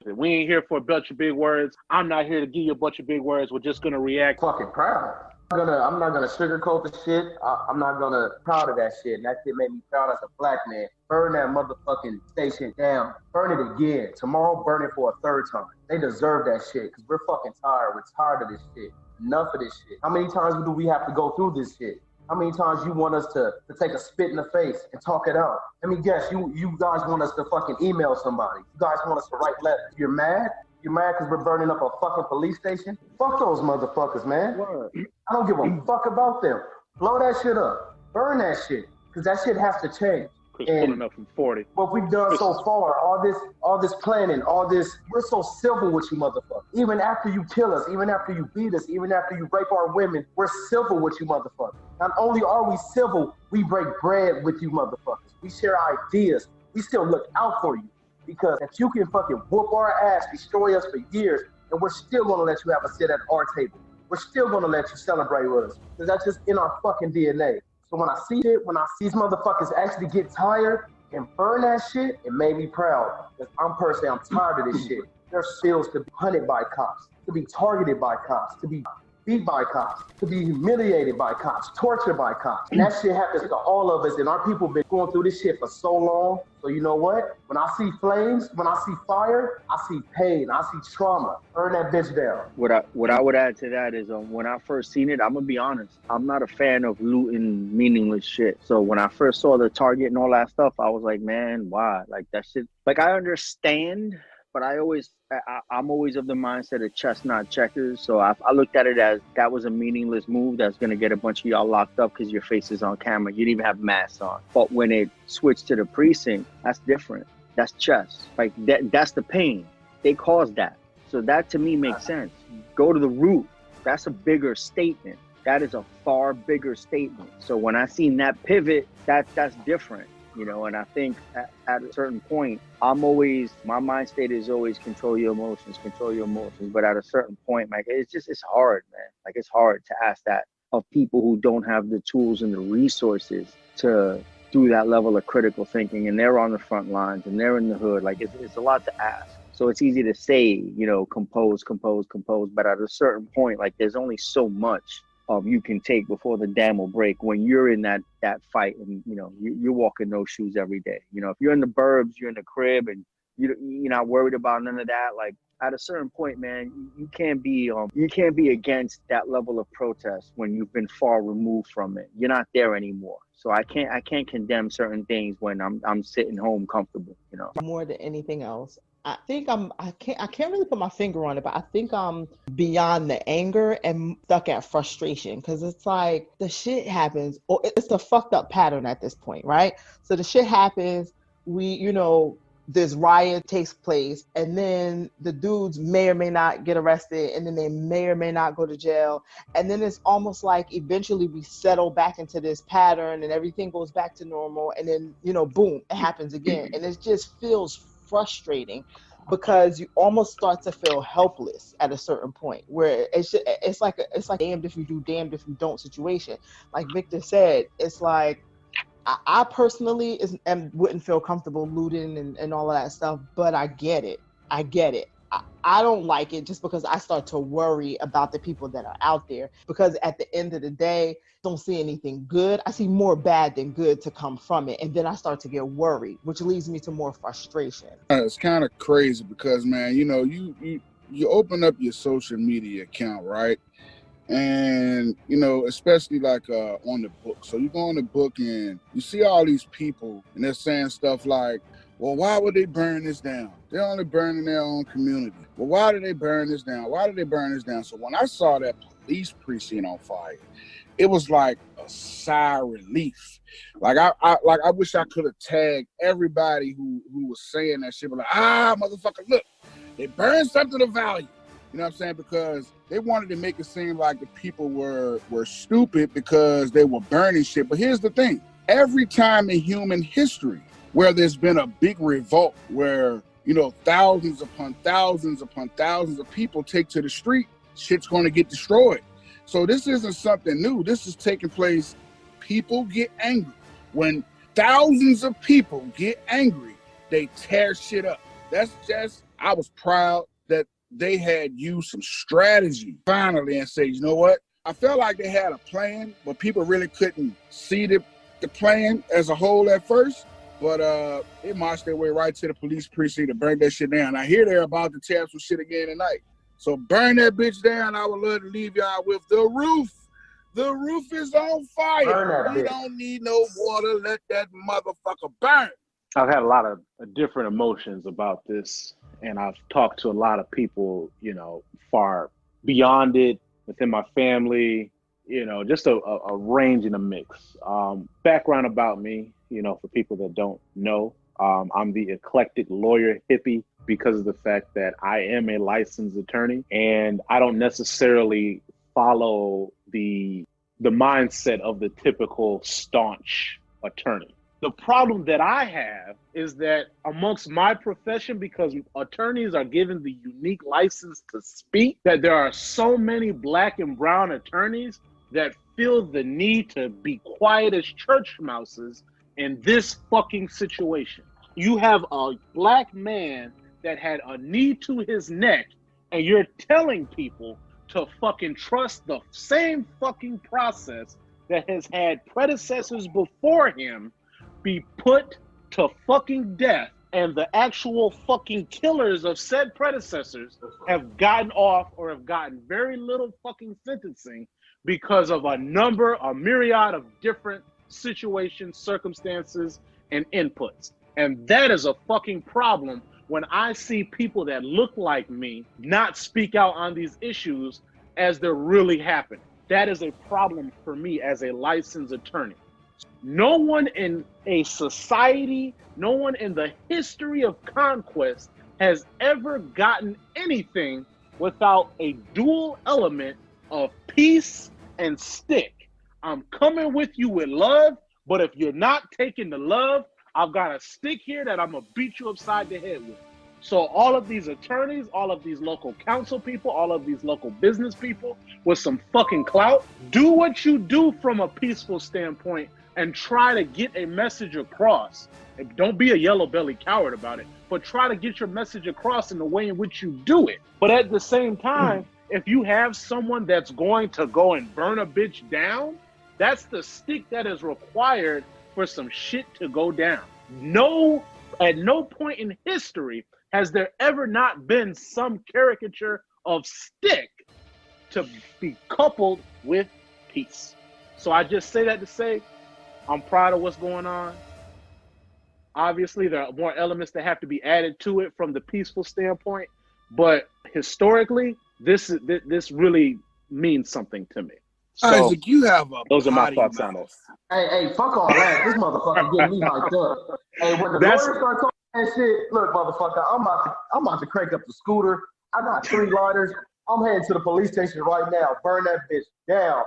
it. We ain't here for a bunch of big words. I'm not here to give you a bunch of big words. We're just gonna react. Fucking proud. I'm not gonna sugarcoat the shit. I'm not gonna proud of that shit. And that shit made me proud as a black man. Burn that motherfucking station down. Burn it again. Tomorrow, burn it for a third time. They deserve that shit because we're fucking tired. We're tired of this shit. Enough of this shit. How many times do we have to go through this shit? How many times you want us to take a spit in the face and talk it out? Let me guess, you guys want us to fucking email somebody. You guys want us to write letters. You're mad? You're mad because we're burning up a fucking police station? Fuck those motherfuckers, man. What? I don't give a fuck about them. Blow that shit up. Burn that shit. Because that shit has to change. Pulling up from 40. What we've done so far, all this planning, we're so civil with you motherfuckers. Even after you kill us, even after you beat us, even after you rape our women, we're civil with you motherfuckers. Not only are we civil, we break bread with you motherfuckers. We share ideas. We still look out for you. Because if you can fucking whoop our ass, destroy us for years, and we're still gonna let you have a sit at our table. We're still gonna let you celebrate with us. Because that's just in our fucking DNA. So when I see these motherfuckers actually get tired and burn that shit, it made me proud. Because I'm personally, I'm tired of this shit. There's feels to be hunted by cops, to be targeted by cops, to be beat by cops, to be humiliated by cops, tortured by cops. And that shit happens to all of us, and our people been going through this shit for so long. So you know what? When I see flames, when I see fire, I see pain, I see trauma. Burn that bitch down. What I would add to that is when I first seen it, I'm gonna be honest, I'm not a fan of looting meaningless shit. So when I first saw the target and all that stuff, I was like, man, why? Like that shit, like I understand, but I'm always of the mindset of chess, not checkers. So I looked at it as that was a meaningless move that's going to get a bunch of y'all locked up because your face is on camera. You didn't even have masks on. But when it switched to the precinct, that's different. That's chess. Like that's the pain. They caused that. So that to me makes sense. Go to the root. That's a bigger statement. That is a far bigger statement. So when I seen that pivot, that's different. You know, and I think at a certain point, my mind state is always control your emotions. But at a certain point, like, it's hard, man. Like, it's hard to ask that of people who don't have the tools and the resources to do that level of critical thinking. And they're on the front lines and they're in the hood. Like, it's a lot to ask. So it's easy to say, you know, compose. But at a certain point, like, there's only so much you can take before the dam will break when you're in that fight and, you know, you're walking those shoes every day. You know, if you're in the burbs, you're in the crib and you're not worried about none of that. Like at a certain point, man, you can't be against that level of protest when you've been far removed from it. You're not there anymore. So I can't condemn certain things when I'm sitting home comfortable, you know. More than anything else, I think I can't really put my finger on it, but I think I'm beyond the anger and stuck at frustration because it's like the shit happens, or it's a fucked up pattern at this point, right? So the shit happens, this riot takes place, and then the dudes may or may not get arrested, and then they may or may not go to jail, and then it's almost like eventually we settle back into this pattern and everything goes back to normal, and then, boom, it happens again. And it just feels frustrating because you almost start to feel helpless at a certain point where it's like damned if you do, damned if you don't situation. Like Victor said, it's like I personally wouldn't feel comfortable looting and all of that stuff, but I get it. I don't like it just because I start to worry about the people that are out there, because at the end of the day, don't see anything good. I see more bad than good to come from it. And then I start to get worried, which leads me to more frustration. It's kind of crazy because, man, you open up your social media account, right? And, especially like on the book. So you go on the book and you see all these people and they're saying stuff like, well, why would they burn this down? They're only burning their own community. Well, why did they burn this down? Why did they burn this down? So when I saw that police precinct on fire, it was like a sigh of relief. Like I wish I could have tagged everybody who was saying that shit. But like, motherfucker, look, they burned something of value. You know what I'm saying? Because they wanted to make it seem like the people were stupid because they were burning shit. But here's the thing. Every time in human history where there's been a big revolt where, thousands upon thousands upon thousands of people take to the street, shit's going to get destroyed. So this isn't something new. This is taking place. People get angry. When thousands of people get angry, they tear shit up. That's just I was proud that they had used some strategy finally and say, you know what? I felt like they had a plan, but people really couldn't see the plan as a whole at first. But they marched their way right to the police precinct to burn that shit down. I hear they're about to tear some shit again tonight. So burn that bitch down. I would love to leave y'all with the roof. The roof is on fire. We don't need no water. Let that motherfucker burn. I've had a lot of different emotions about this, and I've talked to a lot of people, you know, far beyond it, within my family, you know, just a range and a mix. Background about me, you know, for people that don't know, I'm the eclectic lawyer hippie because of the fact that I am a licensed attorney, and I don't necessarily follow the mindset of the typical staunch attorney. The problem that I have is that amongst my profession, because attorneys are given the unique license to speak, that there are so many Black and brown attorneys that feel the need to be quiet as church mouses in this fucking situation. You have a Black man that had a knee to his neck, and you're telling people to fucking trust the same fucking process that has had predecessors before him be put to fucking death, and the actual fucking killers of said predecessors have gotten off or have gotten very little fucking sentencing because of a myriad of different situations, circumstances, and inputs. And that is a fucking problem when I see people that look like me not speak out on these issues as they're really happening. That is a problem for me as a licensed attorney. No one in a society, no one in the history of conquest has ever gotten anything without a dual element of peace and stick. I'm coming with you with love, but if you're not taking the love, I've got a stick here that I'm gonna beat you upside the head with. So all of these attorneys, all of these local council people, all of these local business people with some fucking clout, do what you do from a peaceful standpoint and try to get a message across. And don't be a yellow belly coward about it, but try to get your message across in the way in which you do it. But at the same time, if you have someone that's going to go and burn a bitch down, that's the stick that is required for some shit to go down. At no point in history has there ever not been some caricature of stick to be coupled with peace. So I just say that to say, I'm proud of what's going on. Obviously, there are more elements that have to be added to it from the peaceful standpoint, but historically, this really means something to me. So, Isaac, you have a those are my thoughts on it. Hey, fuck all that. This motherfucker getting me hyped up. Hey, when the lawyers start talking that shit, look, motherfucker, I'm about to crank up the scooter. I got 3 lighters. I'm heading to the police station right now. Burn that bitch down.